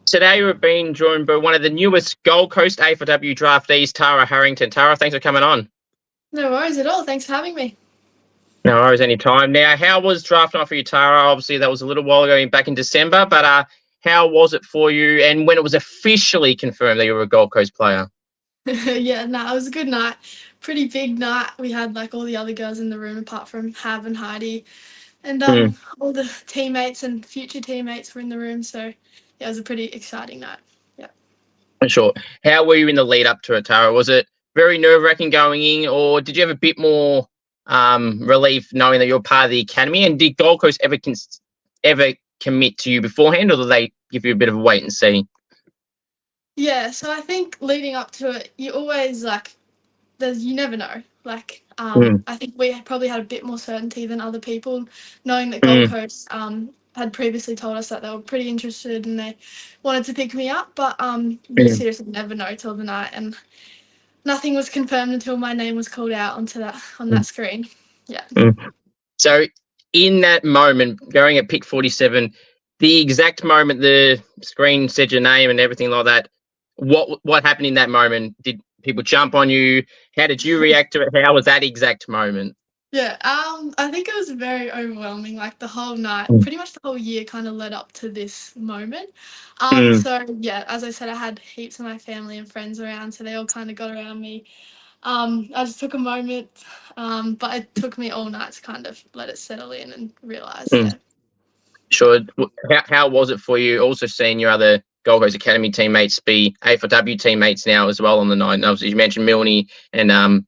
Today we've been joined by one of the newest Gold Coast AFLW draftees, Tara Harrington. Tara, thanks for coming on. No worries at all. Thanks for having me. No worries, any time. Now, how was draft night for you, Tara? Obviously, that was a little while ago, back in December, but how was it for you? And when it was officially confirmed that you were a Gold Coast player? Yeah, it was a good night. Pretty big night. We had like all the other girls in the room apart from Hav and Heidi. And all the teammates and future teammates were in the room. So yeah, it was a pretty exciting night. Yeah. Sure. How were you in the lead up to it, Tara? Was it very nerve-wracking going in, or did you have a bit more relief knowing that you're part of the academy? And did Gold Coast ever commit to you beforehand, or did they give you a bit of a wait and see? Yeah, so I think leading up to it, you always you never know. I think we probably had a bit more certainty than other people, knowing that Gold Coast had previously told us that they were pretty interested and they wanted to pick me up, but you seriously never know till the night, and nothing was confirmed until my name was called out on that screen. Yeah. So in that moment, going at pick 47, the exact moment the screen said your name and everything like that, what happened in that moment? Did people jump on you? How did you react to it? How was that exact moment? Yeah, I think it was very overwhelming. Like the whole night, pretty much the whole year, kind of led up to this moment. So yeah, as I said, I had heaps of my family and friends around, so they all kind of got around me. I just took a moment, but it took me all night to kind of let it settle in and realize. Yeah. Sure. How was it for you? Also seeing your other Gold Coast Academy teammates be AFLW teammates now as well on the night. And obviously, you mentioned Milne and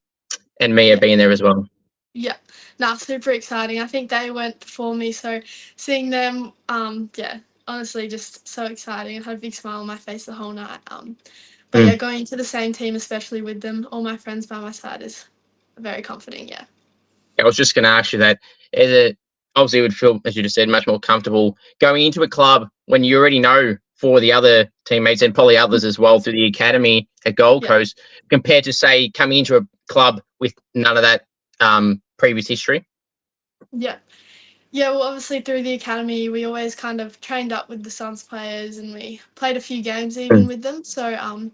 Mia being there as well. Yeah, super exciting. I think they went before me, so seeing them, honestly, just so exciting. I had a big smile on my face the whole night. But yeah, going into the same team, especially with them, all my friends by my side, is very comforting. Yeah. I was just going to ask you that. Obviously, it would feel, as you just said, much more comfortable going into a club when you already know for the other teammates and probably others as well through the academy at Gold Coast, compared to, say, coming into a club with none of that previous history? Yeah. Yeah, well, obviously through the academy, we always kind of trained up with the Suns players and we played a few games even with them. So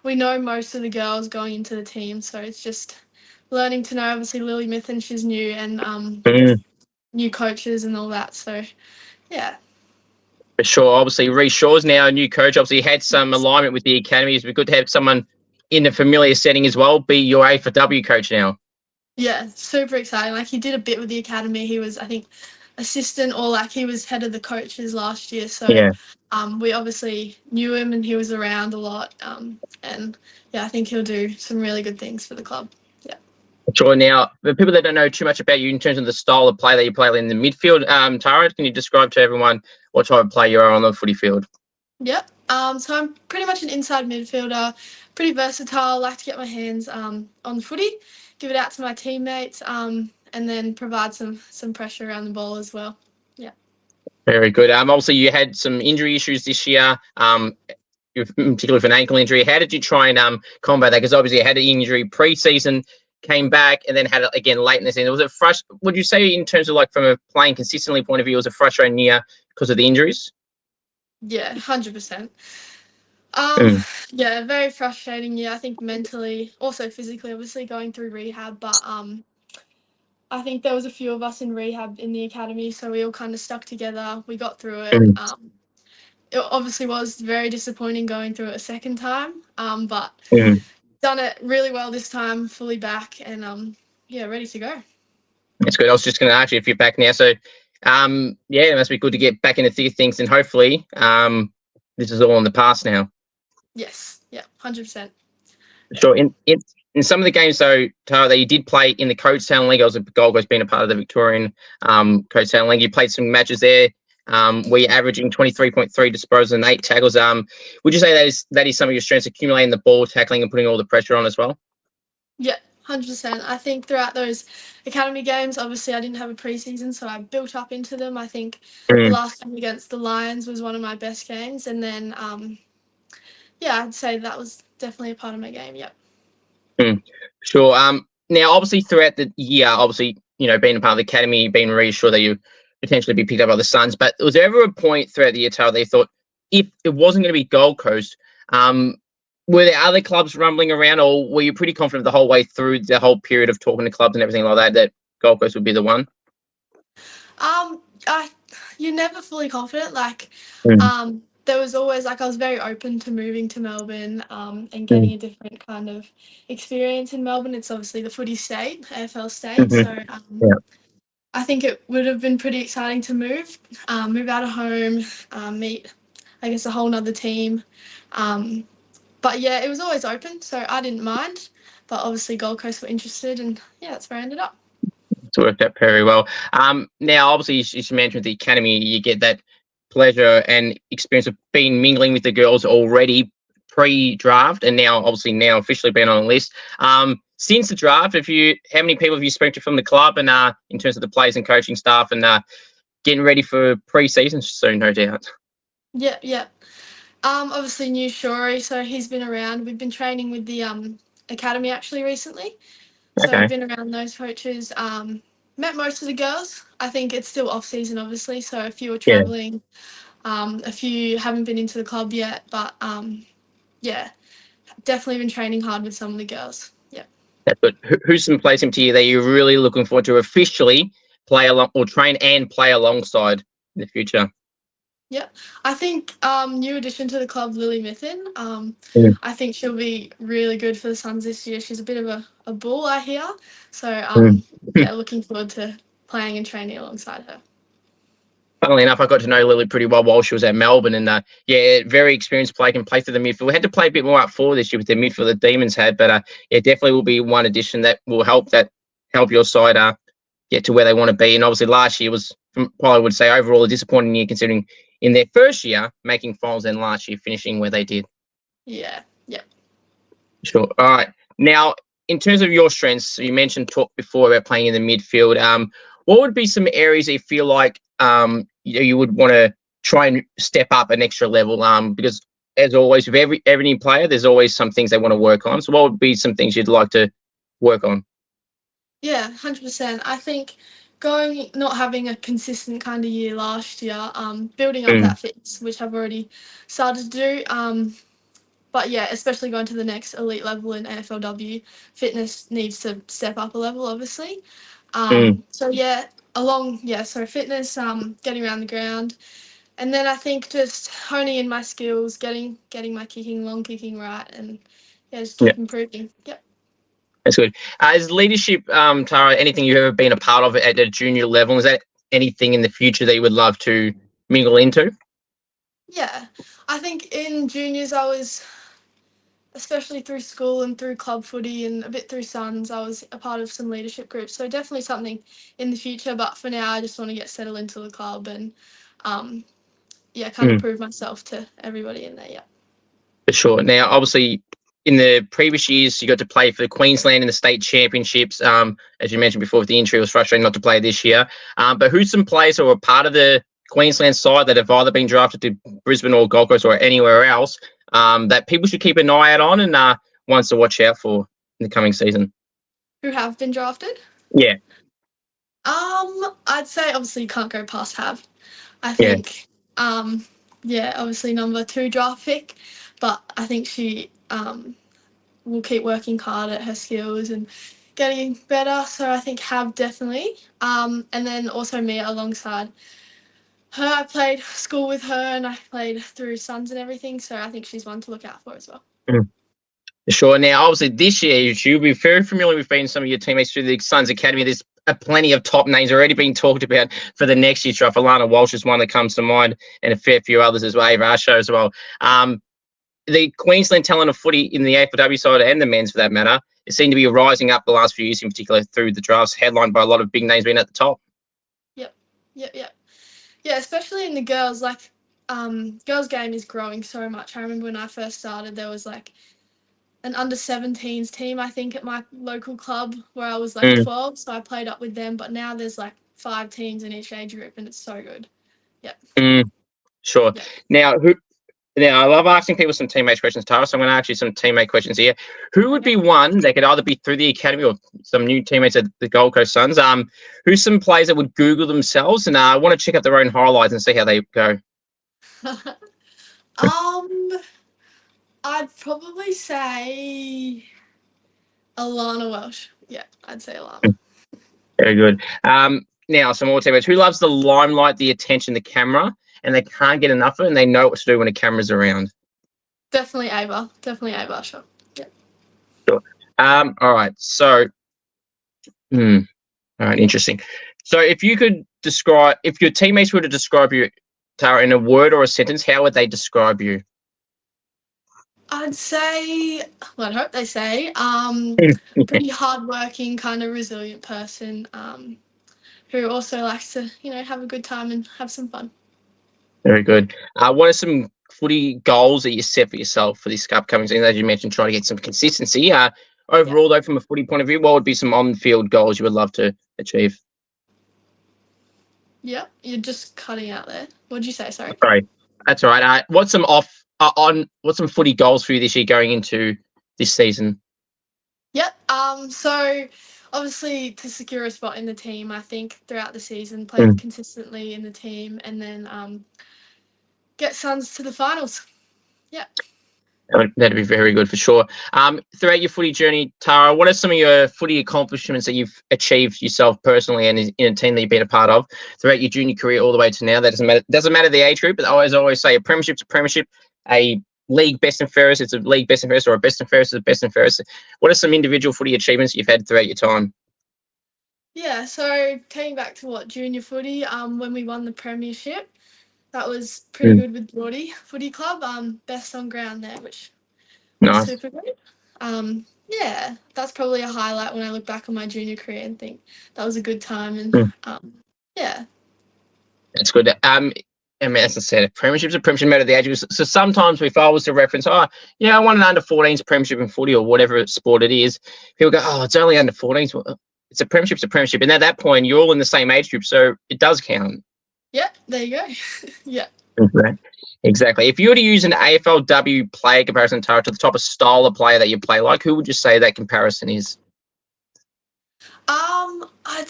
we know most of the girls going into the team. So it's just learning to know, obviously, Lily Mithen, she's new, and new coaches and all that. So, yeah. For sure. Obviously, Reece Shaw's now a new coach. Obviously, he had some alignment with the academy. It'd be good to have someone in a familiar setting as well be your AFLW coach now. Yeah, super exciting. Like, he did a bit with the academy. He was, I think, assistant, or like he was head of the coaches last year. So we obviously knew him and he was around a lot. And yeah, I think he'll do some really good things for the club. Yeah. Sure. Now, the people that don't know too much about you in terms of the style of play that you play in the midfield, Tara, can you describe to everyone what type of player you are on the footy field? Yep. So I'm pretty much an inside midfielder, pretty versatile, like to get my hands on the footy, give it out to my teammates, and then provide some pressure around the ball as well. Yeah. Very good. Obviously, you had some injury issues this year, particularly with an ankle injury. How did you try and combat that? Because obviously you had an injury pre-season, came back, and then had it again late in the season. Was it would you say, in terms of like from a playing consistently point of view, it was a frustrating year because of the injuries? Yeah, 100%. Yeah, very frustrating year. I think mentally, also physically, obviously going through rehab, but I think there was a few of us in rehab in the academy, so we all kind of stuck together. We got through it. It obviously was very disappointing going through it a second time, but done it really well this time, fully back, and ready to go. That's good. I was just going to ask you if you're back now. So, it must be good to get back into thick things, and hopefully, this is all in the past now. Yes. Yeah. 100%. Sure. In some of the games, though, Tara, that you did play in the Coachtown League, I was at Gold Coast, being a part of the Victorian Coachtown League. You played some matches there. Where you're averaging 23.3 disposals and 8 tackles. Would you say that is some of your strengths, accumulating the ball, tackling, and putting all the pressure on as well? Yeah, 100%. I think throughout those academy games, obviously I didn't have a preseason, so I built up into them. I think the last game against the Lions was one of my best games, and then I'd say that was definitely a part of my game. Yep. Sure. Now, obviously, throughout the year, being a part of the academy, being reassured that you potentially be picked up by the Suns, but was there ever a point throughout the year, Tara, that you thought, if it wasn't going to be Gold Coast, were there other clubs rumbling around, or were you pretty confident the whole way through the whole period of talking to clubs and everything like that that Gold Coast would be the one? I you're never fully confident. Like, Mm, there was always like I was very open to moving to Melbourne, and mm, getting a different kind of experience in Melbourne. It's obviously the footy state, AFL state, mhm, so yeah, I think it would have been pretty exciting to move out of home, meet, I guess, a whole nother team. But yeah, it was always open, so I didn't mind. But obviously, Gold Coast were interested, and yeah, that's where I ended up. it's worked out very well. Now, obviously, as you mentioned, with the academy, you get that pleasure and experience of being mingling with the girls already pre-draft, and now, obviously, now officially being on the list. Since the draft, how many people have you spoken to from the club, and in terms of the players and coaching staff, and getting ready for pre-season soon, no doubt. Yeah, yeah. Obviously, new Shorey, so he's been around. We've been training with the academy actually recently, so we've Okay. been around those coaches. Met most of the girls. I think it's still off season, obviously, so a few are Yeah, travelling. A few haven't been into the club yet, but yeah, definitely been training hard with some of the girls. Yeah. that's good. Who's some players in to you that you're really looking forward to officially play along or train and play alongside in the future? Yeah, I think new addition to the club, Lily Mithin. Mm, I think she'll be really good for the Suns this year. She's a bit of a bull, I hear. So mm. yeah, looking forward to playing and training alongside her. Funnily enough, I got to know Lily pretty well while she was at Melbourne, and yeah, very experienced player, can play through the midfield. We had to play a bit more up forward this year with the midfield the Demons had, but yeah, definitely will be one addition that will help your side get to where they want to be. And obviously, last year was probably would say overall a disappointing year, considering in their first year making finals and last year finishing where they did. Yeah, yeah. Sure. All right. Now, in terms of your strengths, so you mentioned talk before about playing in the midfield. What would be some areas that you feel like you would want to try and step up an extra level? Because as always, with every player, there's always some things they want to work on. So, what would be some things you'd like to work on? Yeah, 100%. I think not having a consistent kind of year last year, building up Mm, that fitness, which I've already started to do. But yeah, especially going to the next elite level in AFLW, fitness needs to step up a level, obviously. mm, So yeah, so fitness, getting around the ground, and then I think just honing in my skills, getting my long kicking right, and yeah, just yeah, keep improving. Yep. that's good. Is leadership, Tara, anything you've ever been a part of at a junior level? Is that anything in the future that you would love to mingle into? Yeah, I think in juniors I was, especially through school and through club footy and a bit through Suns, I was a part of some leadership groups. So definitely something in the future. But for now, I just want to get settled into the club and, um, yeah, kind of Mm. prove myself to everybody in there. Yeah. For sure. Now, obviously, in the previous years, you got to play for Queensland in the state championships. As you mentioned before, with the injury, it was frustrating not to play this year. But who's some players who are part of the Queensland side that have either been drafted to Brisbane or Gold Coast or anywhere else that people should keep an eye out on and ones to watch out for in the coming season? Who have been drafted? Yeah, I'd say obviously you can't go past Have. I yeah, think, yeah, obviously number 2 draft pick, but I think she will keep working hard at her skills and getting better. So I think Have definitely. And then also Mia alongside her. I played school with her and I played through Suns and everything. So I think she's one to look out for as well. mm, for sure. Now, obviously, this year, you'll be very familiar with being some of your teammates through the Suns Academy. There's plenty of top names already being talked about for the next year's draft. Alana Walsh is one that comes to mind, and a fair few others as well, Ava Asho as well. The Queensland talent of footy in the AFLW side and the men's for that matter, it seemed to be rising up the last few years, in particular through the drafts, headlined by a lot of big names being at the top. Yep. Yep. Yep. Yeah, especially in the girls, like, girls' game is growing so much. I remember when I first started, there was like an under 17s team, I think, at my local club where I was like Mm, 12. So I played up with them. But now there's like 5 teams in each age group and it's so good. Yep. mm, sure. Yep. Now, Now, I love asking people some teammate questions, Tara, so I'm going to ask you some teammate questions here. Who would Okay. be one that could either be through the academy or some new teammates at the Gold Coast Suns? Who's some players that would Google themselves and want to check out their own highlights and see how they go? Um, I'd probably say Alana Welsh. Yeah, I'd say Alana. Very good. Now, some more teammates. Who loves the limelight, the attention, the camera, and they can't get enough of it, and they know what to do when a camera's around? Definitely Ava. Definitely Ava. Sure. Yeah. Sure. All right. So, all right, interesting. So, if your teammates were to describe you, Tara, in a word or a sentence, how would they describe you? I'd say, well, I'd hope they say, pretty hardworking, kind of resilient person, who also likes to, have a good time and have some fun. Very good. What are some footy goals that you set for yourself for this upcoming season? As you mentioned, trying to get some consistency. Overall, though, from a footy point of view, what would be some on-field goals you would love to achieve? Yeah, you're just cutting out there. What'd you say? Sorry. Sorry, that's all right. What's some footy goals for you this year going into this season? Yep. So obviously to secure a spot in the team, I think throughout the season, play consistently in the team, and then get Suns to the finals. Yeah. That'd be very good for sure. Throughout your footy journey, Tara, what are some of your footy accomplishments that you've achieved yourself personally and in a team that you've been a part of throughout your junior career all the way to now? That doesn't matter the age group, but I always say a premiership's a premiership, a league best and fairest, it's a league best and fairest, or a best and fairest is a best and fairest. What are some individual footy achievements you've had throughout your time? Yeah, so taking back to junior footy, when we won the premiership, that was pretty good with Broady Footy Club. Best on ground there, which was Nice. super good. Yeah, that's probably a highlight when I look back on my junior career and think that was a good time. And yeah, That's good. I mean, as I said, a premiership's a premiership, no matter the age group. So sometimes if I was to reference, I won an under-14s premiership in footy or whatever sport it is, people go, oh, it's only under-14s. Well, it's a premiership. And at that point, you're all in the same age group, so it does count. yeah, there you go. Yeah. Exactly. If you were to use an AFLW player comparison, Tara, to the type of style of player that you play like, who would you say that comparison is? I'd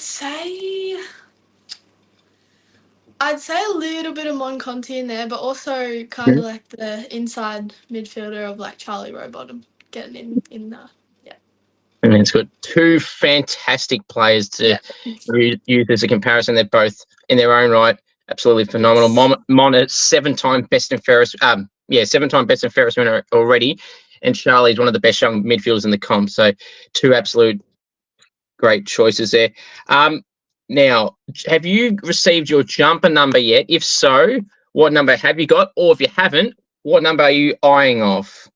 say a little bit of Monconti in there, but also kind of like the inside midfielder of like Charlie Rowbottom getting in there. Yeah. And it's got two fantastic players to use as a comparison. They're both in their own right absolutely phenomenal. Mon is seven-time best and fairest. Seven-time best and fairest winner already, and Charlie's one of the best young midfielders in the comp. So, two absolute great choices there. Now, have you received your jumper number yet? If so, what number have you got? Or if you haven't, what number are you eyeing off?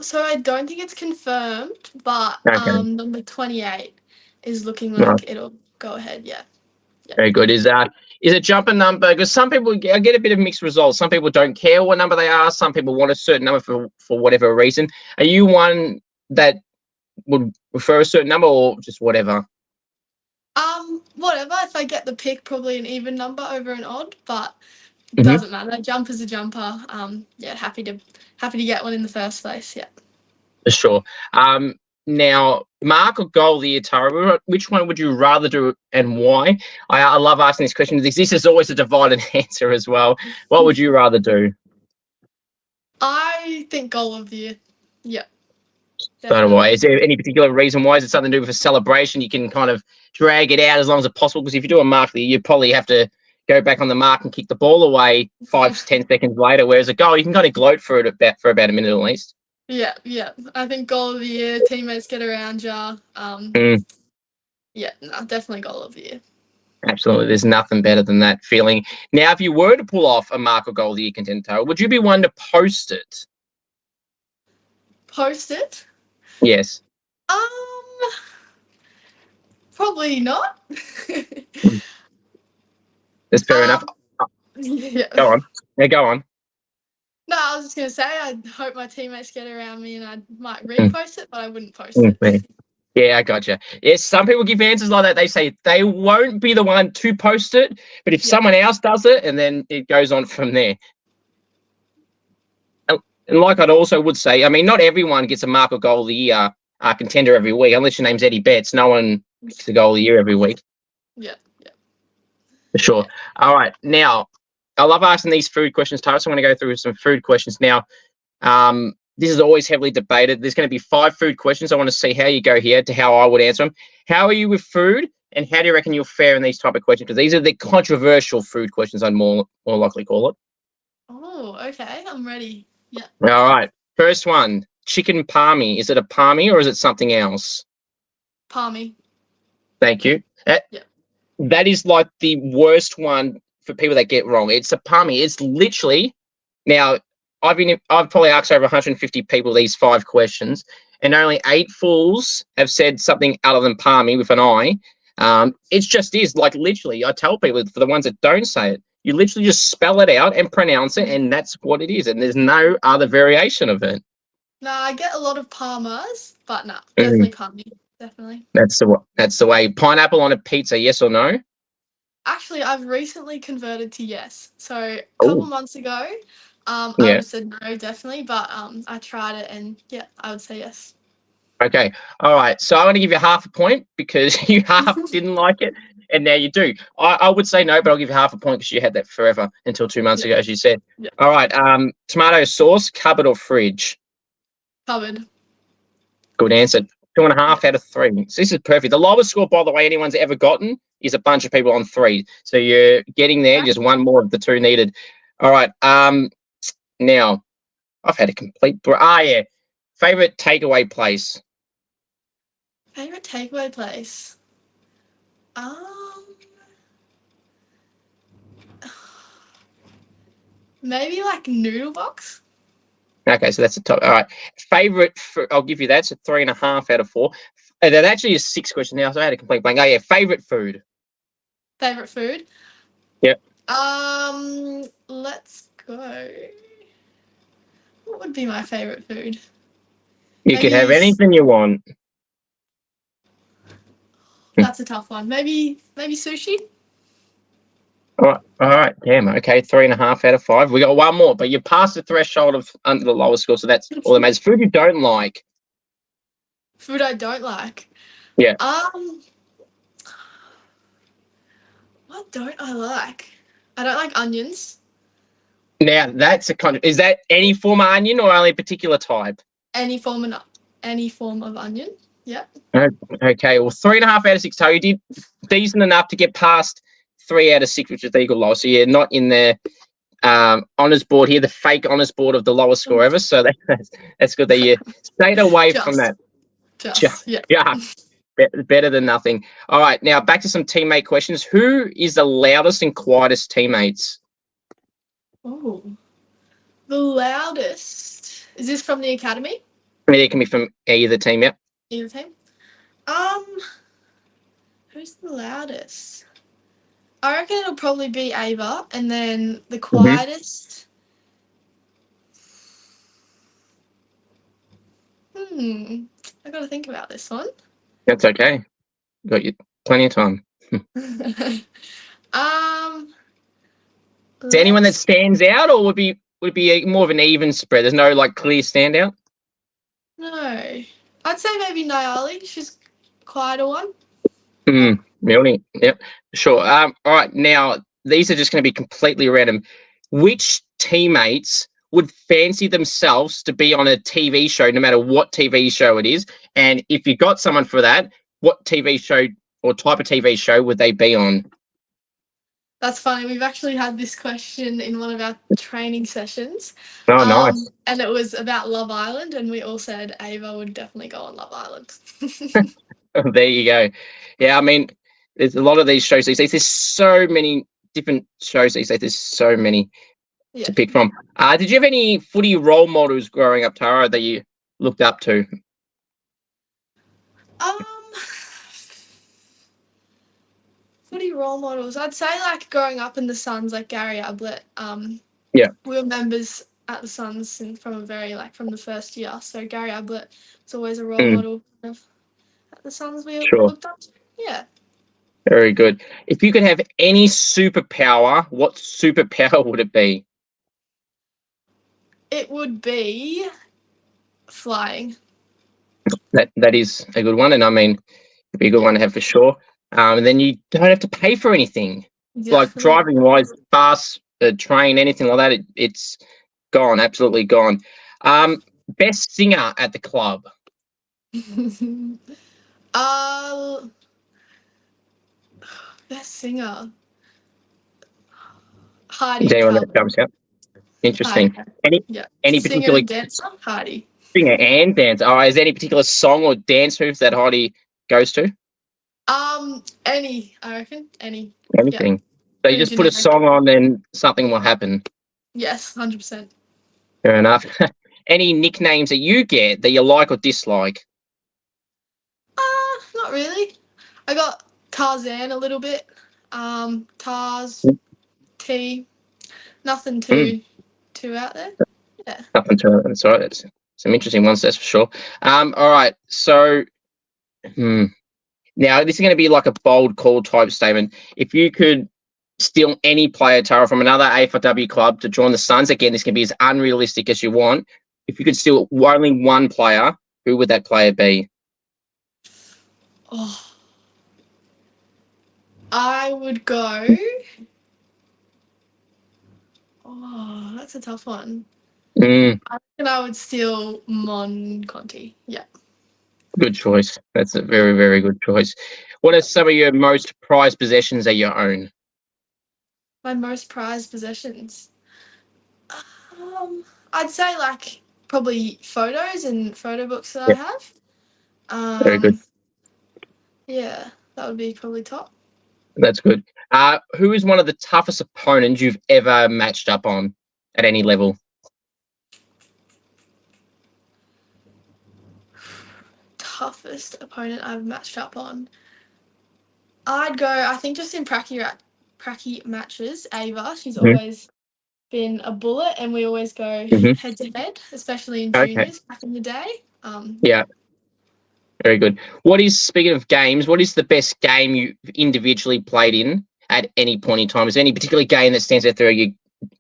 So I don't think it's confirmed, but number 28 is looking like it'll go ahead. Yeah. Very good. Is a jumper number, because some people get a bit of mixed results. Some people don't care what number they are. Some people want a certain number for whatever reason. Are you one that would prefer a certain number or just whatever? Whatever. If I get the pick, probably an even number over an odd, but it doesn't matter. A jumper's a jumper. Happy to get one in the first place. Yeah. For sure. Now, mark or goal of the year, Tara, which one would you rather do and why? I love asking this question. This is always a divided answer as well. What would you rather do? I think goal of the year. Yeah. So do I. Is there any particular reason why? Is it something to do with a celebration? You can kind of drag it out as long as it's possible, because if you do a mark of the year, you probably have to go back on the mark and kick the ball away 5 to 10 seconds later, whereas a goal, you can kind of gloat for it for about a minute at least. Yeah. I think goal of the year, teammates get around you. Yeah, no, definitely goal of the year. Absolutely. There's nothing better than that feeling. Now, if you were to pull off a mark or goal of the year contender, would you be one to post it? Post it? Yes. Probably not. That's fair enough. Yeah. Go on. Yeah, go on. No, I was just going to say, I hope my teammates get around me and I might repost it, but I wouldn't post it. Yeah, I gotcha. Yes, some people give answers like that. They say they won't be the one to post it, but if someone else does it, and then it goes on from there. And like I'd also would say, I mean, not everyone gets a mark or goal of the year contender every week, unless your name's Eddie Betts. No one gets a goal of the year every week. Yeah. For sure. All right. Now, I love asking these food questions, Tara. So I'm going to go through some food questions now. This is always heavily debated. There's going to be 5 food questions. I want to see how you go here to how I would answer them. How are you with food, and how do you reckon you'll fare in these type of questions? Because these are the controversial food questions, I'd more likely call it. Oh, okay. I'm ready. Yeah. All right. First one, chicken palmy. Is it a palmy or is it something else? Palmy. Thank you. Yeah. That is like the worst one for people that get wrong. It's a palmy. It's literally, now I've probably asked over 150 people these 5 questions, and only 8 fools have said something other than palmy with an I. It just is like, literally, I tell people, for the ones that don't say it, you literally just spell it out and pronounce it, and that's what it is. And there's no other variation of it. No, I get a lot of palmers, but no, definitely palmy. Definitely. That's the way. Pineapple on a pizza, yes or no? Actually, I've recently converted to yes. So a Oh, couple months ago, I would yeah. have said no, definitely, but I tried it and yeah, I would say yes. Okay. All right. So I want to give you half a point because you half didn't like it, and now you do. I would say no, but I'll give you half a point because you had that forever until 2 months ago, as you said. Yeah. All right. Tomato sauce, cupboard or fridge? Cupboard. Good answer. 2.5 out of 3. So this is perfect. The lowest score, by the way, anyone's ever gotten is a bunch of people on 3. So you're getting there. Just one more of the 2 needed. All right. Now I've had a complete. Yeah. Favorite takeaway place? Favorite takeaway place? Maybe like noodle box. Okay, so that's the top. All right. Favorite, I'll give you that. So 3.5 out of 4. That actually is 6 questions now, so I had a complete blank. Oh, yeah. Favorite food? Favorite food? Yep. Let's go. What would be my favorite food? You could have anything you want. That's a tough one. Maybe sushi? All right. Damn. Okay. 3.5 out of 5. We got one more, but you passed the threshold of under the lowest score, so that's all that matters. Food you don't like? Food I don't like? Yeah. What don't I like? I don't like onions. Now that's is that any form of onion or only a particular type? Any form of onion. Yeah. Okay. Well, 3.5 out of 6. So you did decent enough to get past 3 out of 6, which is the equal low. So you're not in the honours board here, the fake honours board of the lowest score ever. So that's good that you stayed away from that. Yeah. Better than nothing. All right. Now back to some teammate questions. Who is the loudest and quietest teammates? Oh, the loudest. Is this from the academy? It can be from either team. Yep. Either team. Who's the loudest? I reckon it'll probably be Ava, and then the quietest. I got to think about this one. That's okay. Got you plenty of time. Is there anyone that stands out, or would it be more of an even spread? There's no like clear standout. No, I'd say maybe Nyali. She's quieter one. Really? Yep. Sure. All right. Now these are just going to be completely random. Which teammates would fancy themselves to be on a TV show, no matter what TV show it is? And if you got someone for that, what TV show or type of TV show would they be on? That's funny. We've actually had this question in one of our training sessions. Oh, nice. And it was about Love Island, and we all said Ava would definitely go on Love Island. There you go. Yeah, I mean, there's a lot of these shows these days. There's so many different shows these days. There's so many to pick from. Did you have any footy role models growing up, Tara, that you looked up to? Footy role models. I'd say like growing up in the Suns, like Gary Ablett. Yeah. We were members at the Suns from the first year. So Gary Ablett was always a role model at the Suns we looked up to. Yeah. Very good. If you could have any superpower, what superpower would it be? It would be flying. That is a good one, and I mean, it'd be a good one to have for sure. And then you don't have to pay for anything. Exactly. Like driving wise, fast, the train, anything like that, it's gone, absolutely gone. Best singer at the club. uh, best singer. Is Heidi anyone that Calvin. jumps out? Heidi. Interesting. Any Yeah. any Singer particular and dancer, Heidi. singer and dancer? Oh, is there any particular song or dance moves that Heidi goes to? Any, I reckon. Any. Yeah. Anything. So you Pretty just put a generic. song on, then something will happen. Yes, 100%. Fair enough. Any nicknames that you get that you like or dislike? Not really. I got Tarzan a little bit. Tars, T. Nothing Mm, too out there. Yeah. nothing to it. That's all right. That's some interesting ones, that's for sure. All right. So now this is going to be like a bold call type statement. If you could steal any player, Tara, from another AFLW club to join the Suns, again, this can be as unrealistic as you want. If you could steal only one player, who would that player be? Oh, I would go. Oh, that's a tough one. Mm, I reckon I would steal Mon Conti. Yeah. good choice. That's a very, very good choice. What are some of your most prized possessions that you own? My most prized possessions. I'd say like probably photos and photo books that I Yeah, have. very good. Yeah, that would be probably top. That's good. Who is one of the toughest opponents you've ever matched up on at any level? Toughest opponent I've matched up on. I'd go. I think just in pracky matches, Ava. She's Hmm. always been a bullet, and we always go Hmm. head to head, especially in Okay. juniors back in the day. Yeah, very good. Speaking of games, what is the best game you've individually played in at any point in time? Is there any particular game that stands out through your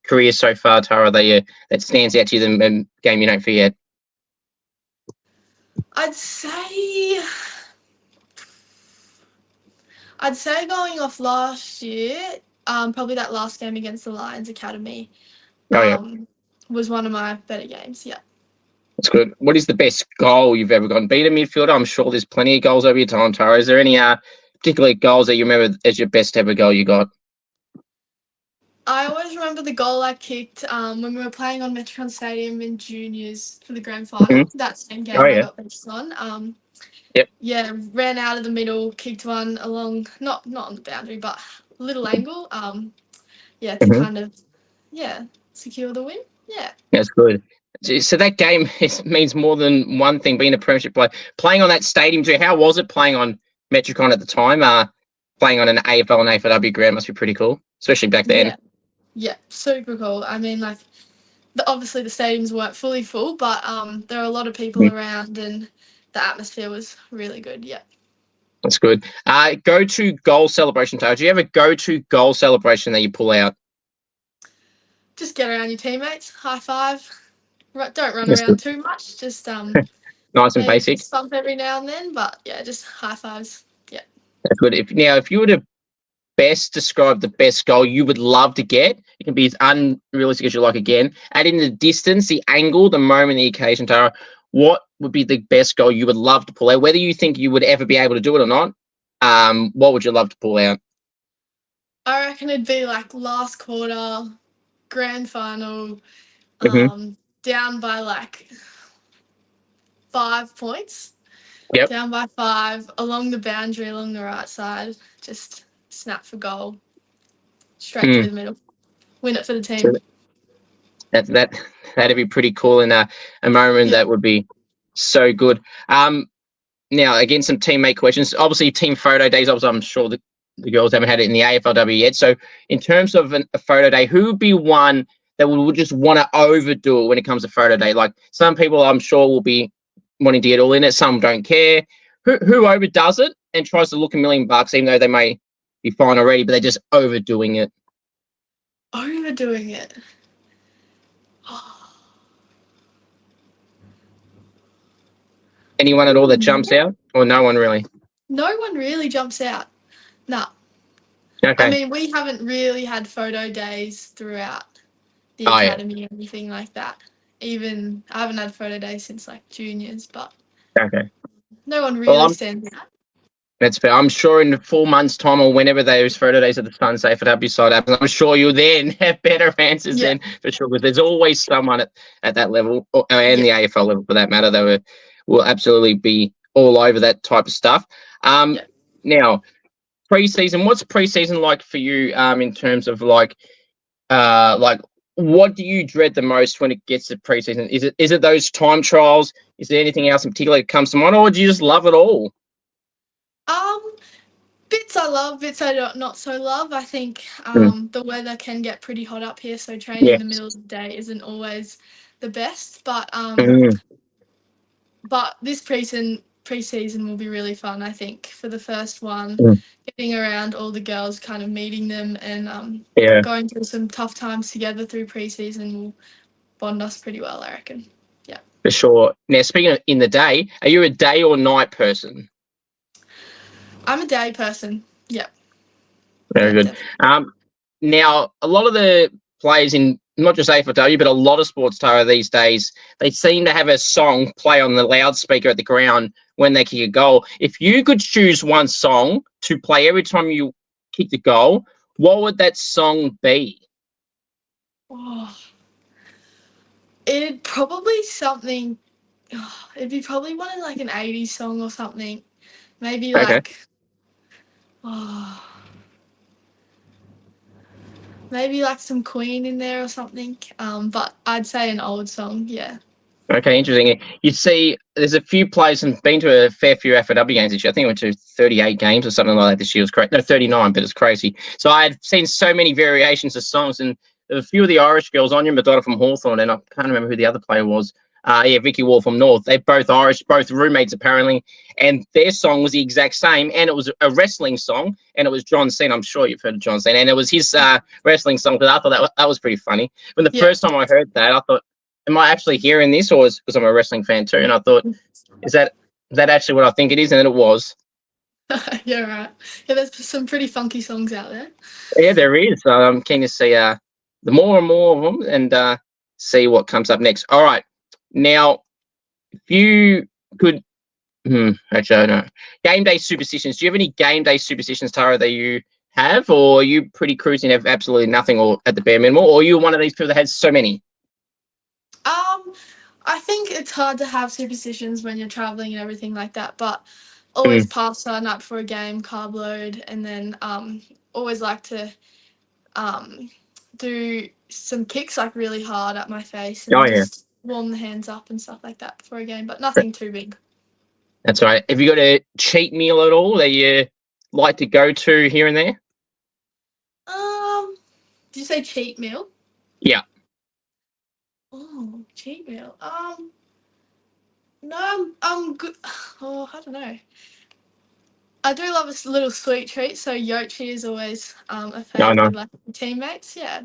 career so far, Tara, that stands out to you, the game you don't forget? I'd say I'd say going off last year, probably that last game against the Lions Academy, Oh, yeah, um, was one of my better games. Yeah. that's good. What is the best goal you've ever gotten? Beat a midfielder? I'm sure there's plenty of goals over your time, Tara. Is there any particular goals that you remember as your best ever goal you got? I always remember the goal I kicked when we were playing on Metricon Stadium in juniors for the grand Mhm. final. That same Oh, game I yeah. got benched on. Yep. Yeah, ran out of the middle, kicked one along, not on the boundary, but a little angle. Yeah, to Hmm. kind of, yeah, secure the win. Yeah. That's good. So that game means more than one thing. Being a premiership player, playing on that stadium too. How was it playing on Metricon at the time? Playing on an AFL and AFLW ground must be pretty cool, especially back then. Yeah. Yeah, super cool. I mean, like, obviously the stadiums weren't fully full, but there were a lot of people Mhm. around, and the atmosphere was really good. Yeah. That's good. Go to goal celebration, Tara. Do you have a go to goal celebration that you pull out? Just get around your teammates, high five. Don't run That's around good. too much. Just Nice and maybe basic. fist bump every now and then, but yeah, just high fives. Yeah. That's good. If you were to best describe the best goal you would love to get, it can be as unrealistic as you like again. Add in the distance, the angle, the moment, the occasion, Tara. What would be the best goal you would love to pull out? Whether you think you would ever be able to do it or not, what would you love to pull out? I reckon it'd be like last quarter, grand final, Hmm. down by like 5 points, Yep. down by 5, along the boundary, along the right side, just snap for goal, straight through Mm. the middle, win it for the So team. that'd be pretty cool in a moment Yeah. that would be so good. Now again, some teammate questions. Obviously, team photo days. Obviously, I'm sure the girls haven't had it in the AFLW yet. So, in terms of a photo day, who would be one that would just want to overdo it when it comes to photo day? Like some people, I'm sure, will be wanting to get all in it. Some don't care. Who overdoes it and tries to look $1,000,000, even though they may be fine already, but they're just overdoing it. Overdoing it. Anyone at all that jumps out, or no one really? No one really jumps out. Nah. I Okay. mean, we haven't really had photo days throughout the Oh yeah. academy or anything like that. Even I haven't had photo days since like juniors, but Okay. no one Well, really stands out. that's fair. I'm sure in 4 months' time or whenever those photo days at the Suns AFLW side happens, I'm sure you'll then have better answers Yeah, then for sure. Because there's always someone at that level, and yeah, the AFL level for that matter, that will absolutely be all over that type of stuff. yeah. Now preseason, what's preseason like for you? In terms of like what do you dread the most when it gets to preseason? Is it those time trials? Is there anything else in particular that comes to mind, or do you just love it all? Um, Bits I love, bits I don't not so love. I think Mm. the weather can get pretty hot up here, so training in the Yes. middle of the day isn't always the best. Mm. But this preseason will be really fun. I think for the first one, Mm. getting around all the girls, kind of meeting them, and Yeah. going through some tough times together through preseason will bond us pretty well. I reckon. Yeah, For sure. Now, speaking of in the day, are you a day or night person? I'm a day person. Yeah, Very yeah, good. definitely. Um, Now, a lot of the players in not just AFLW, but a lot of sports, Tara, these days, they seem to have a song play on the loudspeaker at the ground when they kick a goal. If you could choose one song to play every time you kick the goal, what would that song be? Oh, it'd probably something. It'd be probably one of like an '80s song or something. Maybe Okay. like. Oh, maybe like some Queen in there or something. But I'd say an old song. Yeah. Okay, interesting. You see, there's a few players and been to a fair few AFLW games this year. I think I went to 38 games or something like that this year. It was crazy. No, 39, but it's crazy. So I had seen so many variations of songs, and there were a few of the Irish girls, Anya Madonna from Hawthorn, and I can't remember who the other player was. Yeah, Vicky Wall from North. They're both Irish, both roommates apparently, and their song was the exact same, and it was a wrestling song, and it was John Cena. I'm sure you've heard of John Cena, and it was his wrestling song. But I thought that was pretty funny. When the Yeah. first time I heard that, I thought, am I actually hearing this, or because I'm a wrestling fan too? And I thought, is that actually what I think it is? And then it was. Yeah. Right. Yeah. There's some pretty funky songs out there. Yeah, there is. So I'm keen to see the more and more of them, and see what comes up next. All right, now if you could, actually, I don't know. Game day superstitions. Do you have any game day superstitions, Tara, that you have, or are you pretty cruising, have absolutely nothing, or at the bare minimum, or are you one of these people that has so many? Um, I think it's hard to have superstitions when you're traveling and everything like that, but always Mm. pasta night before a game, carb load, and then always like to um do some kicks like really hard at my face Oh and yeah, just warm the hands up and stuff like that before a game, but nothing too big. that's all right. Have you got a cheat meal at all that you like to go to here and there? Um, did you say cheat meal? Yeah. Oh, cheat meal. No, I'm good. Oh, I don't know. I do love a little sweet treat, so Yochi is always a No, fave no. with like teammates. Yeah,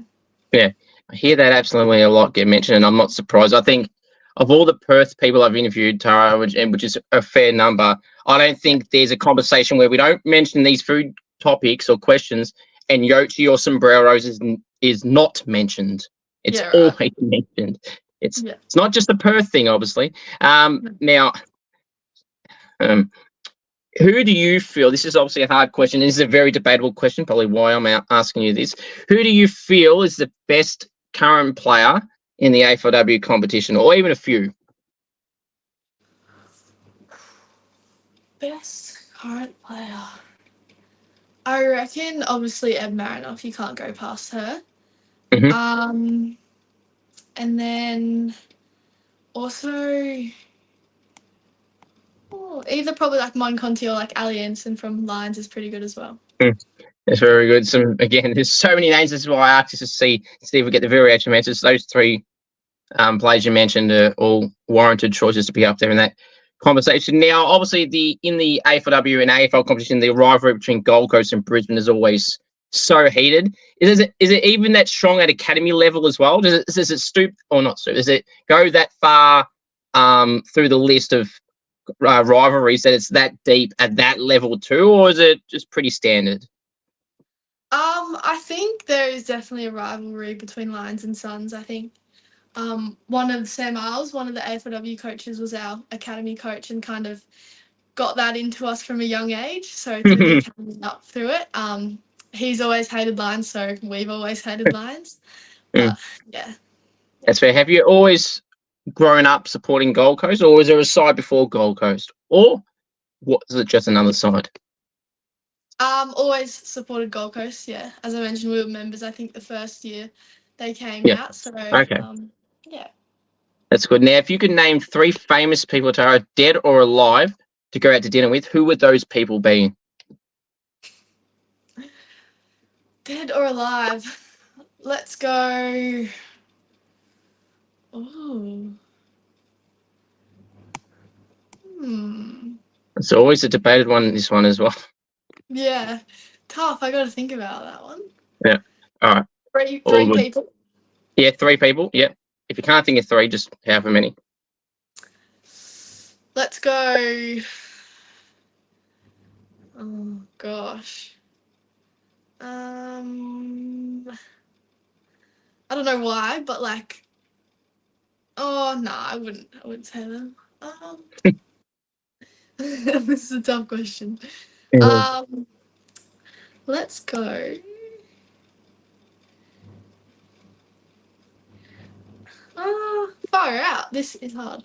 Yeah, I hear that absolutely a lot get mentioned, and I'm not surprised. I think of all the Perth people I've interviewed, Tara, which is a fair number, I don't yeah, think there's a conversation where we don't mention these food topics or questions, and Yochi or sombreros is not mentioned. It's yeah, right. always mentioned. It's Yeah. it's not just a Perth thing, obviously. Now, um, who do you feel? This is obviously a hard question. This is a very debatable question. Probably why I'm asking you this. Who do you feel is the best current player in the AFLW competition, or even a few? Best current player. I reckon obviously Ed Marinoff. You can't go past her. Hmm. Um, and then also either probably like Mon Conti or like Ali Anson from Lions is pretty good as well. That's very good. Some again, there's so many names. This is why I asked you to see if we get the variation of answers. Those three players you mentioned are all warranted choices to be up there in that conversation. Now, obviously, in the AFLW and AFL competition, the rivalry between Gold Coast and Brisbane is always so heated. Is it even that strong at academy level as well? Does it stoop or not stoop? Does it go that far through the list of rivalries that it's that deep at that level too, or is it just pretty standard? I think there is definitely a rivalry between Lions and Suns. I think one of Sam Isles, one of the AFLW coaches, was our academy coach and kind of got that into us from a young age. So through the academy up through it, he's always hated Lions, so we've always hated Lions. But yeah, That's fair. Have you always grown up supporting Gold Coast, or was there a side before Gold Coast, or was it just another side? always supported Gold Coast. Yeah, as I mentioned, we were members. I think the first year they came Yeah. out. So Okay. yeah. That's good. Now, if you could name 3 famous people, Tara, dead or alive, to go out to dinner with, who would those people be? Dead or alive? Let's go. Oh. It's always a debated one, this one as well. Yeah. Tough. I got to think about that one. Yeah. All right. Three people. Yeah, 3 people. Yeah. If you can't think of 3, just however many. Let's go. Oh gosh. I don't know why, but like, oh no, I wouldn't say them. This is a tough question. Let's go. Far out. This is hard.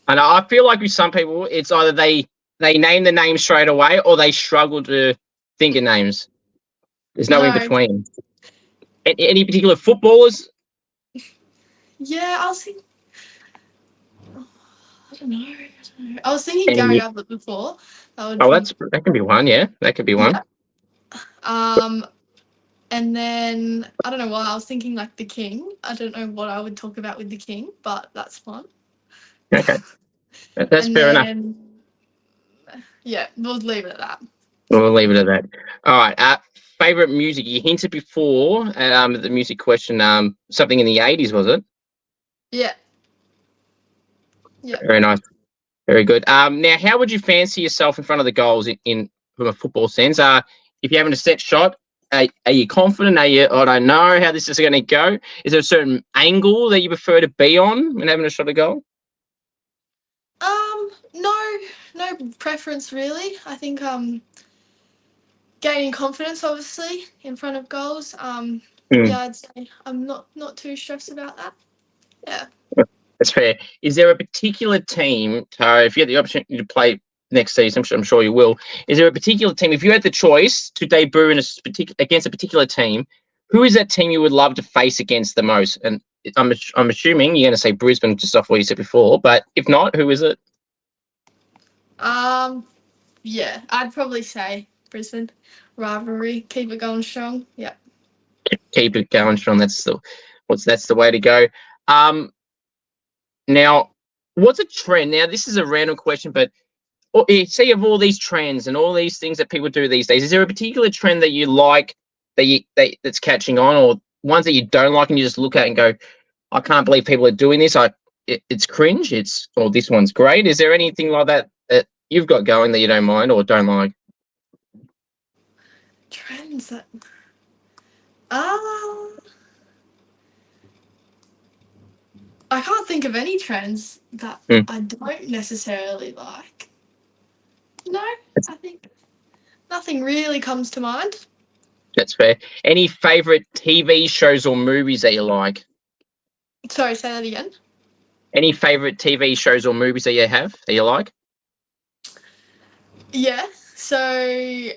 And I feel like with some people, it's either they name the name straight away or they struggle to think of names. There's no in between. Any particular footballers? Yeah, I was thinking. I don't know. I was thinking Gary Ablett before. That can be one. Yeah, that could be one. Yeah. And then I don't know why I was thinking like the King. I don't know what I would talk about with the King, but that's fun. Okay, that's fair enough. Yeah, we'll leave it at that. We'll leave it at that. All right. Favorite music? You hinted before the music question. Something in the 80s, was it? Yeah. Yeah. Very nice. Very good. Now, how would you fancy yourself in front of the goals in from a football sense? If you're having a set shot, are you confident? Are you? I don't know how this is going to go. Is there a certain angle that you prefer to be on when having a shot at goal? No preference really. I think gaining confidence obviously in front of goals. Yeah, I'd say I'm not too stressed about that. Yeah. That's fair. Is there a particular team, Tara, if you had the opportunity to play next season, I'm sure you will, is there a particular team, if you had the choice to debut against a particular team, who is that team you would love to face against the most? And I'm assuming you're going to say Brisbane just off what you said before, but if not, who is it? Yeah, I'd probably say Brisbane. Rivalry, keep it going strong. Yeah. Keep it going strong. That's the way to go. Now, what's a trend? Now, this is a random question, but see, of all these trends and all these things that people do these days, is there a particular trend that you like that's catching on, or ones that you don't like and you just look at and go, I can't believe people are doing this. It's cringe. Or this one's great. Is there anything like that that you've got going that you don't mind or don't like? Trends that. I can't think of any trends that I don't necessarily like. No, I think nothing really comes to mind. That's fair. Any favorite TV shows or movies that you like? Sorry, say that again. Any favorite TV shows or movies that you have that you like? Yeah. So,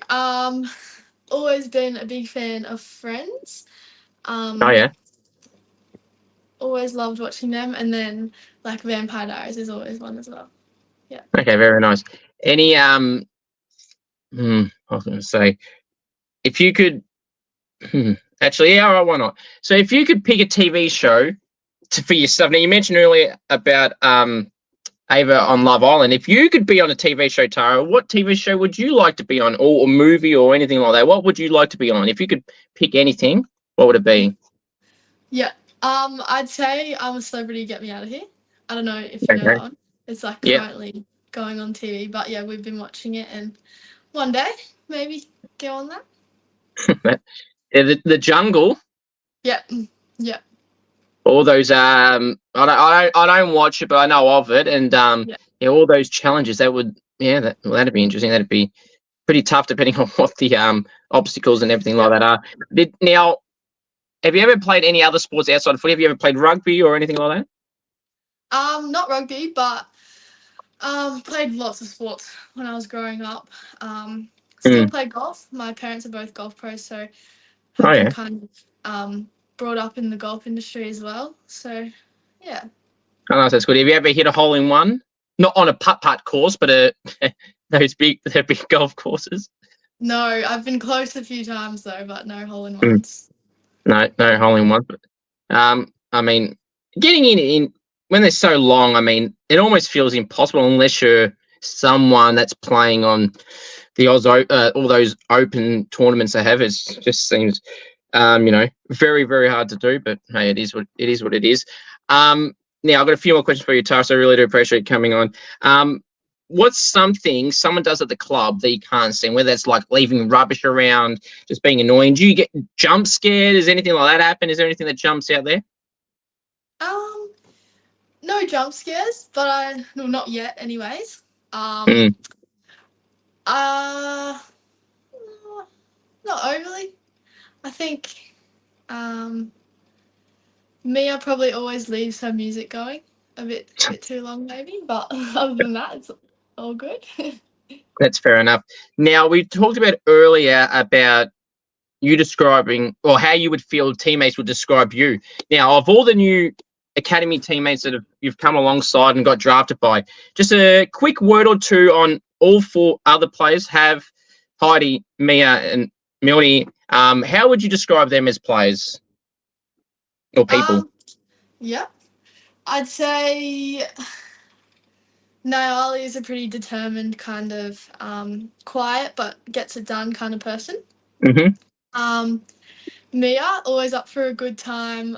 always been a big fan of Friends. Oh yeah. Always loved watching them, and then like Vampire Diaries is always one as well. Yeah. Okay, very nice. Any I was going to say, if you could, actually, yeah, all right, why not? So, if you could pick a TV show for yourself, now you mentioned earlier about Ava on Love Island. If you could be on a TV show, Tara, what TV show would you like to be on, or movie, or anything like that? What would you like to be on? If you could pick anything, what would it be? Yeah. I'd say I'm a Celebrity, Get Me Out of Here. I don't know if you know that one. It's like currently going on TV, but yeah, we've been watching it, and one day maybe go on that. Yeah, the jungle. Yep. Yep. All those I don't watch it, but I know of it, and Yeah. yeah, all those challenges that'd be interesting. That'd be pretty tough depending on what the obstacles and everything like Yep. that are. Now, have you ever played any other sports outside of footy? Have you ever played rugby or anything like that? Not rugby, but played lots of sports when I was growing up. Still Mm. play golf. My parents are both golf pros, so Oh have been yeah, kind of brought up in the golf industry as well. So yeah. oh, nice, that's good. Have you ever hit a hole in one? Not on a putt course, but they're big golf courses. No, I've been close a few times though, but no hole in Mm. ones. No hole in one. But, I mean, getting in when they're so long, I mean, it almost feels impossible unless you're someone that's playing on the all those open tournaments they have. It just seems, very, very hard to do. But hey, it is what it is. Now I've got a few more questions for you, Tara. So I really do appreciate you coming on. What's something someone does at the club that you can't stand, whether it's like leaving rubbish around, just being annoying? Do you get jump scared? Does anything like that happen? Is there anything that jumps out there? No jump scares, but not yet anyways. Mm. Uh Not overly. I think Mia probably always leaves her music going a bit too long maybe, but other than that it's all good. That's fair enough. Now, we talked about earlier about you describing or how you would feel teammates would describe you. Now, of all the new academy teammates that you've come alongside and got drafted by, just a quick word or two on all four other players. Have Heidi, Mia, and Milne. How would you describe them as players or people? Yeah. I'd say Niall is a pretty determined kind of quiet but gets it done kind of person. Mm-hmm. Mia, always up for a good time.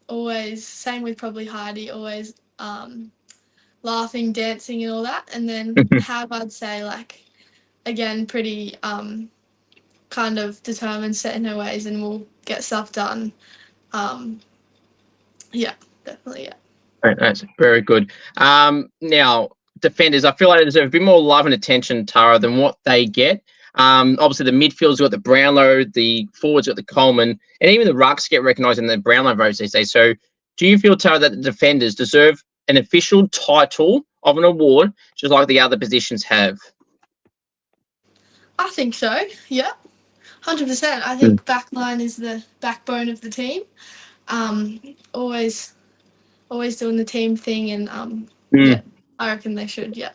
Always, same with probably Heidi, always laughing, dancing, and all that. And then Hav, I'd say, like, again, pretty kind of determined, set in her ways, and will get stuff done. Yeah, definitely, yeah. That's very good. Now, defenders, I feel like they deserve a bit more love and attention, Tara, than what they get. Obviously, the midfield's got the Brownlow, the forwards got the Coleman, and even the rucks get recognised in the Brownlow votes, they say. So, do you feel, Tara, that the defenders deserve an official title of an award, just like the other positions have? I think so, yeah. 100%. I think backline is the backbone of the team. Always doing the team thing, and yeah, I reckon they should. Yeah.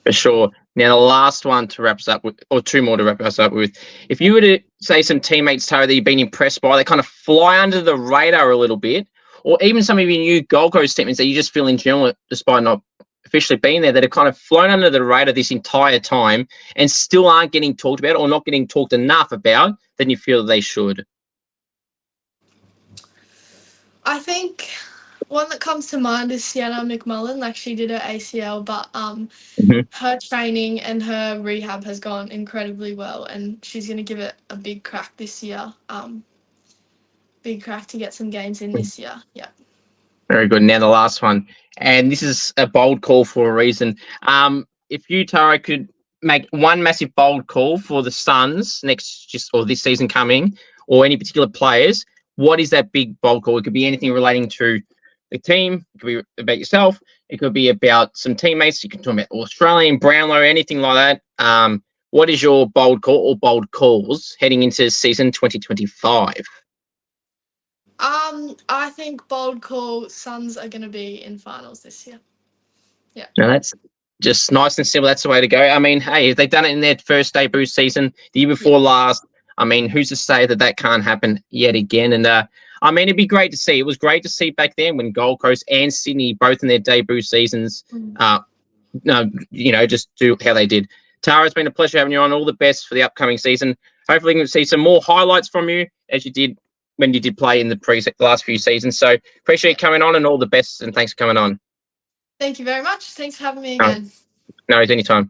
For sure. Now, the last one to wrap us up with, or two more to wrap us up with. If you were to say some teammates, Tara, that you've been impressed by, they kind of fly under the radar a little bit, or even some of your new Gold Coast teammates that you just feel in general, despite not officially being there, that have kind of flown under the radar this entire time and still aren't getting talked about or not getting talked enough about, then you feel they should? I think one that comes to mind is Sienna McMullen. Like, she did her ACL, but her training and her rehab has gone incredibly well, and she's going to give it a big crack this year. Big crack to get some games in this year. Yeah. Very good. Now the last one, and this is a bold call for a reason. If you, Tara, could make one massive bold call for the Suns or this season coming, or any particular players, what is that big bold call? It could be anything relating to the team. It could be about yourself. It could be about some teammates. You can talk about Australian, Brownlow, anything like that. What is your bold call or bold calls heading into season 2025? I think bold call, Suns are going to be in finals this year. Yeah. No, that's just nice and simple. That's the way to go. I mean, hey, if they've done it in their first debut season, the year before last, I mean, who's to say that can't happen yet again? And I mean, it'd be great to see. It was great to see back then when Gold Coast and Sydney, both in their debut seasons, just do how they did. Tara, it's been a pleasure having you on. All the best for the upcoming season. Hopefully, we can see some more highlights from you as you did when you did play in the last few seasons. So appreciate you coming on, and all the best, and thanks for coming on. Thank you very much. Thanks for having me again. No, anytime.